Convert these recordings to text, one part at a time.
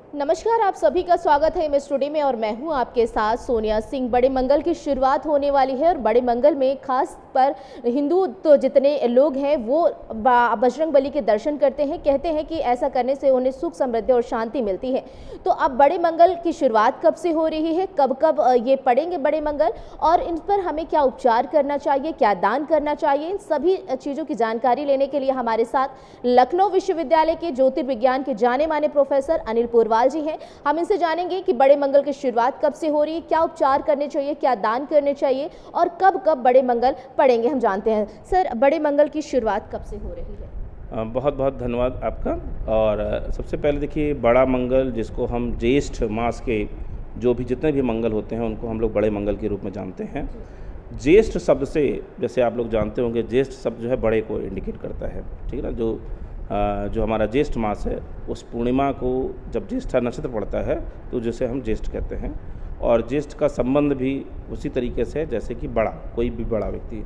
नमस्कार, आप सभी का स्वागत है एमएस टुडे में और मैं हूं आपके साथ सोनिया सिंह। बड़े मंगल की शुरुआत होने वाली है और बड़े मंगल में खास पर हिंदू तो जितने लोग हैं वो बजरंग बली के दर्शन करते हैं। कहते हैं कि ऐसा करने से उन्हें सुख समृद्धि और शांति मिलती है। तो अब बड़े मंगल की शुरुआत कब से हो रही है, कब कब ये पड़ेंगे बड़े मंगल और इन पर हमें क्या उपचार करना चाहिए, क्या दान करना चाहिए, इन सभी चीज़ों की जानकारी लेने के लिए हमारे साथ लखनऊ विश्वविद्यालय के ज्योतिर्विज्ञान के जाने माने प्रोफेसर अनिल पुरवाल जी हैं। हम इनसे जानेंगे कि बड़े मंगल की शुरुआत कब से हो रही है, क्या उपचार करने चाहिए, क्या दान करने चाहिए और कब कब बड़े मंगल पड़ेंगे। हम जानते हैं सर, बड़े मंगल की शुरुआत कब से हो रही है? बहुत बहुत धन्यवाद आपका। और सबसे पहले देखिए, बड़ा मंगल जिसको हम ज्येष्ठ मास के जो भी जितने भी मंगल होते हैं उनको हम लोग बड़े मंगल के रूप में जानते हैं। ज्येष्ठ शब्द से, जैसे आप लोग जानते होंगे, ज्येष्ठ शब्द जो है बड़े को इंडिकेट करता है, ठीक है ना। जो हमारा ज्येष्ठ मास है उस पूर्णिमा को जब ज्येष्ठा नक्षत्र पड़ता है तो जिसे हम ज्येष्ठ कहते हैं। और ज्येष्ठ का संबंध भी उसी तरीके से है जैसे कि बड़ा, कोई भी बड़ा व्यक्ति।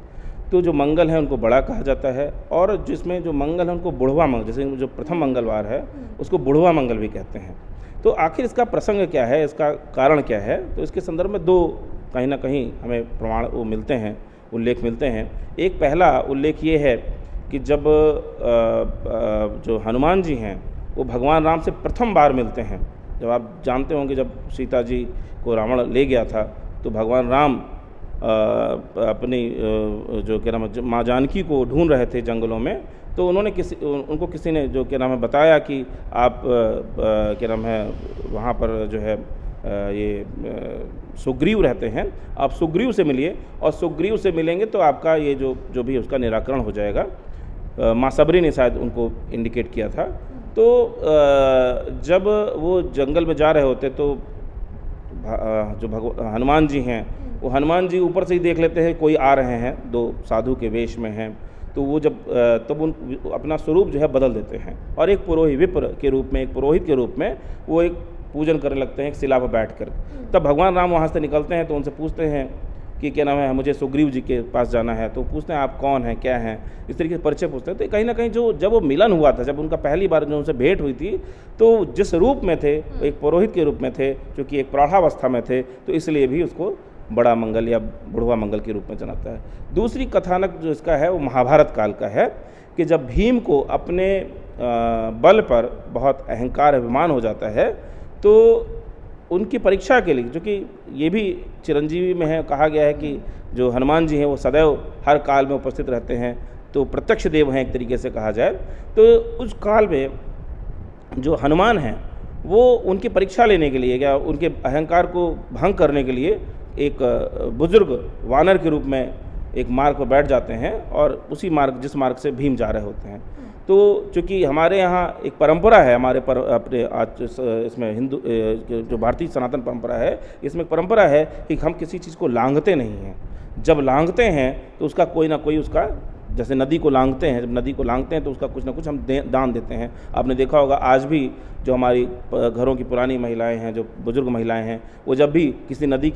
तो जो मंगल है उनको बड़ा कहा जाता है और जिसमें जो मंगल है उनको बुढ़वा मंगल, जैसे जो प्रथम मंगलवार है उसको बुढ़वा मंगल भी कहते हैं। तो आखिर इसका प्रसंग क्या है, इसका कारण क्या है, तो इसके संदर्भ में दो कहीं ना कहीं हमें प्रमाण वो मिलते हैं, उल्लेख मिलते हैं। एक पहला उल्लेख ये है कि जब जो हनुमान जी हैं वो भगवान राम से प्रथम बार मिलते हैं। जब आप जानते होंगे, जब सीता जी को रावण ले गया था तो भगवान राम अपनी जो क्या नाम है माँ जानकी को ढूंढ रहे थे जंगलों में। तो उनको किसी ने जो क्या नाम है बताया कि आप क्या नाम है वहाँ पर जो है ये सुग्रीव रहते हैं, आप सुग्रीव से मिलिए और सुग्रीव से मिलेंगे तो आपका ये जो भी उसका निराकरण हो जाएगा। माँ सबरी ने शायद उनको इंडिकेट किया था। तो जब वो जंगल में जा रहे होते तो जो हनुमान जी हैं वो हनुमान जी ऊपर से ही देख लेते हैं कोई आ रहे हैं, दो साधु के वेश में हैं। तो वो तब उन अपना स्वरूप जो है बदल देते हैं और एक पुरोहित विप्र के रूप में, एक पुरोहित के रूप में वो एक पूजन करने लगते हैं एक शिला पर बैठकर। तब भगवान राम वहाँ से निकलते हैं तो उनसे पूछते हैं कि क्या नाम है, मुझे सुग्रीव जी के पास जाना है। तो पूछते हैं आप कौन हैं, क्या हैं, इस तरीके से परिचय पूछते हैं। तो कहीं ना कहीं जब वो मिलन हुआ था, जब उनका पहली बार जो उनसे भेंट हुई थी, तो जिस रूप में थे वो एक पुरोहित के रूप में थे, जो कि एक प्रौढ़ावस्था में थे, तो इसलिए भी उसको बड़ा मंगल या बुढ़वा मंगल के रूप में जनाता है। दूसरी कथानक जो इसका है वो महाभारत काल का है कि जब भीम को अपने बल पर बहुत अहंकार अभिमान हो जाता है तो उनकी परीक्षा के लिए, जो कि ये भी चिरंजीवी में है, कहा गया है कि जो हनुमान जी हैं वो सदैव हर काल में उपस्थित रहते हैं, तो प्रत्यक्ष देव हैं एक तरीके से कहा जाए। तो उस काल में जो हनुमान हैं वो उनकी परीक्षा लेने के लिए या उनके अहंकार को भंग करने के लिए एक बुजुर्ग वानर के रूप में एक मार्ग पर बैठ जाते हैं और उसी मार्ग जिस मार्ग से भीम जा रहे होते हैं। तो चूँकि हमारे यहाँ एक परंपरा है, अपने आज इसमें हिंदू जो भारतीय सनातन परंपरा है, इसमें एक परंपरा है कि हम किसी चीज़ को लांघते नहीं हैं। जब लांघते हैं तो उसका कोई ना कोई उसका, जैसे नदी को लांघते हैं, जब नदी को लांघते हैं तो उसका कुछ ना कुछ हम दान देते हैं। आपने देखा होगा आज भी जो हमारी घरों की पुरानी महिलाएं हैं, जो बुजुर्ग महिलाएं हैं, वो जब भी किसी नदी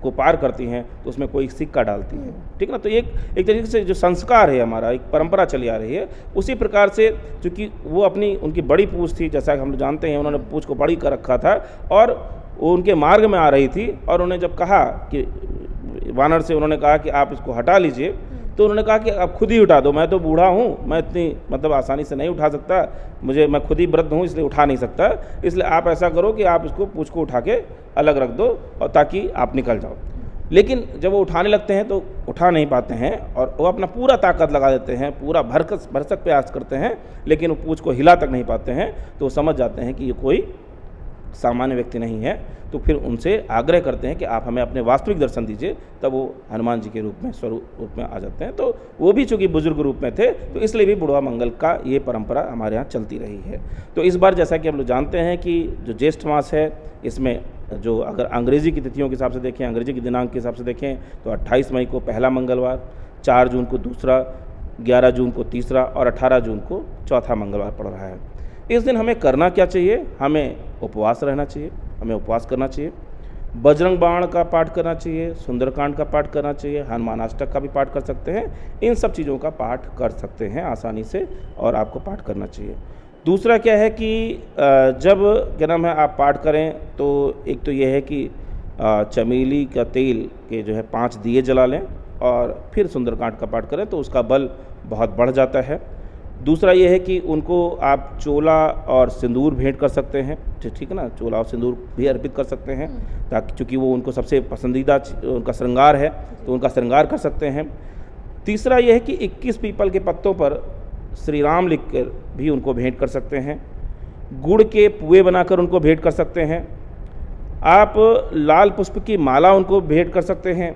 को पार करती हैं तो उसमें कोई सिक्का डालती हैं, ठीक ना। तो एक तरीके से जो संस्कार है हमारा, एक परंपरा चली आ रही है। उसी प्रकार से चूँकि वो उनकी बड़ी पूछ थी, जैसा कि हम लोग जानते हैं, उन्होंने पूछ को बड़ी कर रखा था और वो उनके मार्ग में आ रही थी और उन्होंने जब कहा कि वानर से उन्होंने कहा कि आप इसको हटा लीजिए, तो उन्होंने कहा कि आप खुद ही उठा दो, मैं तो बूढ़ा हूँ, मैं इतनी आसानी से नहीं उठा सकता, मैं खुद ही वृद्ध हूँ इसलिए उठा नहीं सकता, इसलिए आप ऐसा करो कि आप इसको पूंछ को उठा के अलग रख दो और ताकि आप निकल जाओ। लेकिन जब वो उठाने लगते हैं तो उठा नहीं पाते हैं और वो अपना पूरा ताकत लगा देते हैं, पूरा भरसक प्रयास करते हैं, लेकिन वो पूंछ को हिला तक नहीं पाते हैं। तो वो समझ जाते हैं कि ये कोई सामान्य व्यक्ति नहीं है। तो फिर उनसे आग्रह करते हैं कि आप हमें अपने वास्तविक दर्शन दीजिए। तब वो हनुमान जी के रूप में स्वरूप में आ जाते हैं। तो वो भी चूँकि बुजुर्ग रूप में थे तो इसलिए भी बुढ़वा मंगल का ये परंपरा हमारे यहाँ चलती रही है। तो इस बार जैसा कि हम लोग जानते हैं कि जो ज्येष्ठ मास है, इसमें जो अगर अंग्रेजी की तिथियों के हिसाब से देखें, अंग्रेजी की दिनांक के हिसाब से देखें तो 28 मई को पहला मंगलवार, 4 जून को दूसरा, 11 जून को तीसरा और 18 जून को चौथा मंगलवार पड़ रहा है। इस दिन हमें करना क्या चाहिए? हमें उपवास रहना चाहिए, हमें उपवास करना चाहिए, बजरंग बाण का पाठ करना चाहिए, सुंदरकांड का पाठ करना चाहिए, हनुमान अष्टक का भी पाठ कर सकते हैं। इन सब चीज़ों का पाठ कर सकते हैं आसानी से और आपको पाठ करना चाहिए। दूसरा क्या है कि जब क्या नाम है आप पाठ करें तो एक तो ये है कि चमेली का तेल के जो है 5 दिए जला लें और फिर सुंदरकांड का पाठ करें तो उसका बल बहुत बढ़ जाता है। दूसरा ये है कि उनको आप चोला और सिंदूर भेंट कर सकते हैं, ठीक है ना, चोला और सिंदूर भी अर्पित कर सकते हैं ताकि, चूँकि वो उनको सबसे पसंदीदा उनका श्रृंगार है तो उनका श्रृंगार कर सकते हैं। तीसरा ये है कि 21 पीपल के पत्तों पर श्री राम लिख कर भी उनको भेंट कर सकते हैं। गुड़ के पुए बनाकर उनको भेंट कर सकते हैं। आप लाल पुष्प की माला उनको भेंट कर सकते हैं।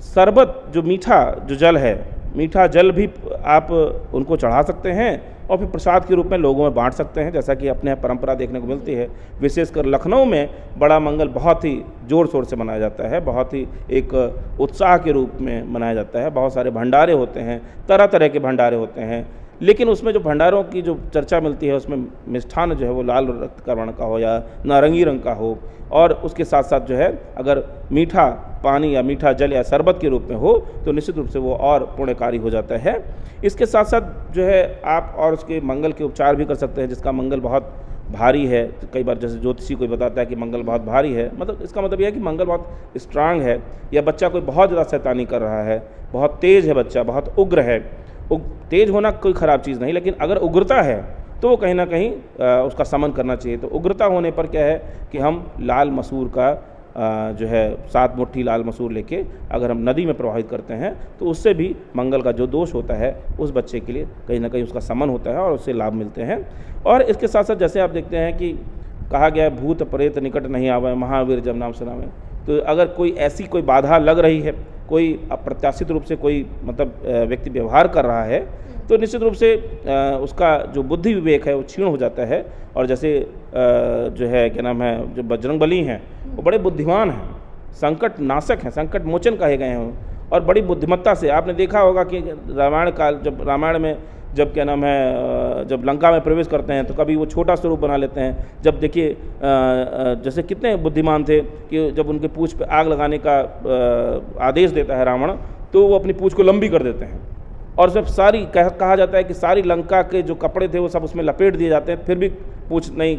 शरबत जो मीठा जो जल है, मीठा जल भी आप उनको चढ़ा सकते हैं और फिर प्रसाद के रूप में लोगों में बांट सकते हैं, जैसा कि अपने परंपरा देखने को मिलती है। विशेषकर लखनऊ में बड़ा मंगल बहुत ही ज़ोर शोर से मनाया जाता है, बहुत ही एक उत्साह के रूप में मनाया जाता है। बहुत सारे भंडारे होते हैं, तरह तरह के भंडारे होते हैं, लेकिन उसमें जो भंडारों की जो चर्चा मिलती है उसमें मिष्ठान जो है वो लाल रक्त का वर्ण का हो या नारंगी रंग का हो, और उसके साथ साथ जो है अगर मीठा पानी या मीठा जल या शरबत के रूप में हो तो निश्चित रूप से वो और पुण्यकारी हो जाता है। इसके साथ साथ जो है आप और उसके मंगल के उपचार भी कर सकते हैं, जिसका मंगल बहुत भारी है। तो कई बार जैसे ज्योतिषी कोई बताता है कि मंगल बहुत भारी है, मतलब इसका मतलब यह है कि मंगल बहुत स्ट्रांग है, या बच्चा कोई बहुत ज़्यादा शैतानी कर रहा है, बहुत तेज़ है बच्चा, बहुत उग्र है। तेज होना कोई ख़राब चीज़ नहीं, लेकिन अगर उग्रता है तो वो कहीं ना कहीं उसका समन करना चाहिए। तो उग्रता होने पर क्या है कि हम लाल मसूर का जो है 7 मुट्ठी लाल मसूर लेके अगर हम नदी में प्रवाहित करते हैं तो उससे भी मंगल का जो दोष होता है उस बच्चे के लिए कहीं ना कहीं उसका समन होता है और उससे लाभ मिलते हैं। और इसके साथ साथ जैसे आप देखते हैं कि कहा गया है भूत प्रेत निकट नहीं आवे, महावीर जब नाम सुनावे। तो अगर कोई ऐसी कोई बाधा लग रही है, कोई अप्रत्याशित रूप से कोई मतलब व्यक्ति व्यवहार कर रहा है, तो निश्चित रूप से उसका जो बुद्धि विवेक है वो क्षीण हो जाता है। और जैसे जो है क्या नाम है, जो बजरंगबली हैं वो बड़े बुद्धिमान हैं, संकट नाशक हैं, संकट मोचन कहे गए हैं, और बड़ी बुद्धिमत्ता से आपने देखा होगा कि रामायण काल, जब रामायण में जब क्या नाम है जब लंका में प्रवेश करते हैं तो कभी वो छोटा स्वरूप बना लेते हैं। जब देखिए जैसे कितने बुद्धिमान थे कि जब उनके पूँछ पे आग लगाने का आदेश देता है रावण, तो वो अपनी पूँछ को लंबी कर देते हैं, और जब सारी कहा जाता है कि सारी लंका के जो कपड़े थे वो सब उसमें लपेट दिए जाते हैं, फिर भी पूँछ नहीं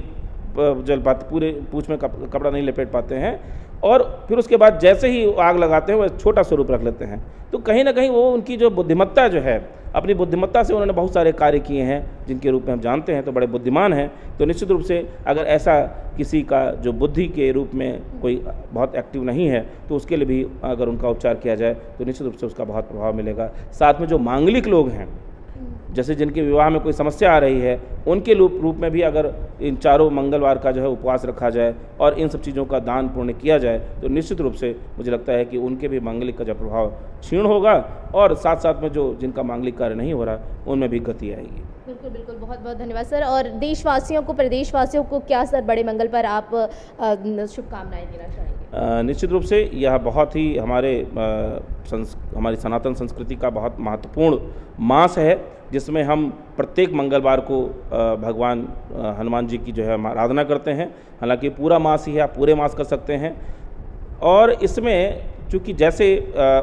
जल पाते, पूरे पूँछ में कपड़ा नहीं लपेट पाते हैं, और फिर उसके बाद जैसे ही आग लगाते हैं वो छोटा स्वरूप रख लेते हैं। तो कहीं ना कहीं वो उनकी जो बुद्धिमत्ता जो है, अपनी बुद्धिमत्ता से उन्होंने बहुत सारे कार्य किए हैं जिनके रूप में हम जानते हैं, तो बड़े बुद्धिमान हैं। तो निश्चित रूप से अगर ऐसा किसी का जो बुद्धि के रूप में कोई बहुत एक्टिव नहीं है तो उसके लिए भी अगर उनका उपचार किया जाए तो निश्चित रूप से उसका बहुत प्रभाव मिलेगा। साथ में जो मांगलिक लोग हैं, जैसे जिनके विवाह में कोई समस्या आ रही है, उनके रूप में भी अगर इन चारों मंगलवार का जो है उपवास रखा जाए और इन सब चीज़ों का दान पुण्य किया जाए तो निश्चित रूप से मुझे लगता है कि उनके भी मांगलिक का जो प्रभाव क्षीण होगा, और साथ साथ में जो जिनका मांगलिक कार्य नहीं हो रहा उनमें भी गति आएगी। बिल्कुल बिल्कुल, बहुत बहुत धन्यवाद सर। और देशवासियों को, प्रदेशवासियों को क्या सर बड़े मंगल पर आप शुभकामनाएं देना चाहेंगे? निश्चित रूप से यह बहुत ही हमारी सनातन संस्कृति का बहुत महत्वपूर्ण मास है, जिसमें हम प्रत्येक मंगलवार को भगवान हनुमान जी की जो है आराधना करते हैं। हालांकि पूरा मास ही है, आप पूरे मास कर सकते हैं। और इसमें चूँकि जैसे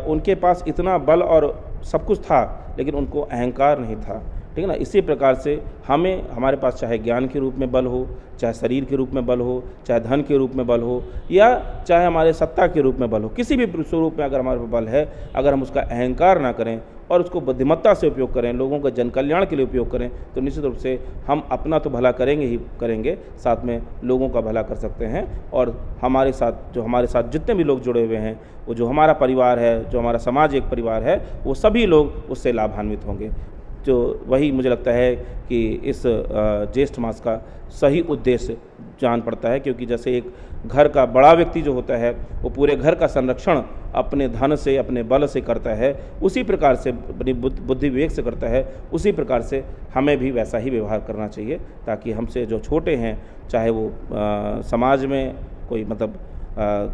उनके पास इतना बल और सब कुछ था लेकिन उनको अहंकार नहीं था, ठीक है ना, इसी प्रकार से हमारे पास चाहे ज्ञान के रूप में बल हो, चाहे शरीर के रूप में बल हो, चाहे धन के रूप में बल हो, या चाहे हमारे सत्ता के रूप में बल हो, किसी भी स्वरूप में अगर हमारे पास बल है, अगर हम उसका अहंकार ना करें और उसको बुद्धिमत्ता से उपयोग करें, लोगों का जन कल्याण के लिए उपयोग करें, तो निश्चित रूप से हम अपना तो भला करेंगे ही करेंगे, साथ में लोगों का भला कर सकते हैं। और हमारे साथ जितने भी लोग जुड़े हुए हैं, वो जो हमारा परिवार है, जो हमारा समाज एक परिवार है, वो सभी लोग उससे लाभान्वित होंगे। जो वही मुझे लगता है कि इस ज्येष्ठ मास का सही उद्देश्य जान पड़ता है, क्योंकि जैसे एक घर का बड़ा व्यक्ति जो होता है वो पूरे घर का संरक्षण अपने धन से, अपने बल से करता है, उसी प्रकार से अपनी बुद्धि विवेक से करता है, उसी प्रकार से हमें भी वैसा ही व्यवहार करना चाहिए, ताकि हमसे जो छोटे हैं, चाहे वो समाज में कोई मतलब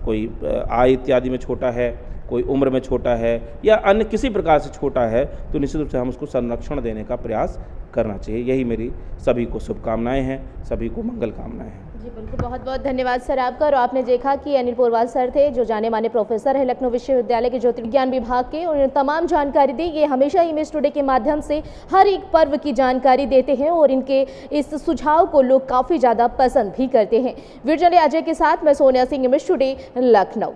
कोई आय इत्यादि में छोटा है, कोई उम्र में छोटा है, या अन्य किसी प्रकार से छोटा है, तो निश्चित रूप से हम उसको संरक्षण देने का प्रयास करना चाहिए। यही मेरी सभी को शुभकामनाएं हैं, सभी को मंगल कामनाएं हैं। जी बिल्कुल, बहुत बहुत धन्यवाद सर आपका। और आपने देखा कि अनिल पोरवाल सर थे, जो जाने माने प्रोफेसर हैं लखनऊ विश्वविद्यालय के ज्योतिर्विज्ञान विभाग के। उन्होंने तमाम जानकारी दी। ये हमेशा इमेज टुडे के माध्यम से हर एक पर्व की जानकारी देते हैं और इनके इस सुझाव को लोग काफ़ी ज़्यादा पसंद भी करते हैं। वीडियो जर्नलिस्ट अजय के साथ मैं सोनिया सिंह, इमेज टुडे, लखनऊ।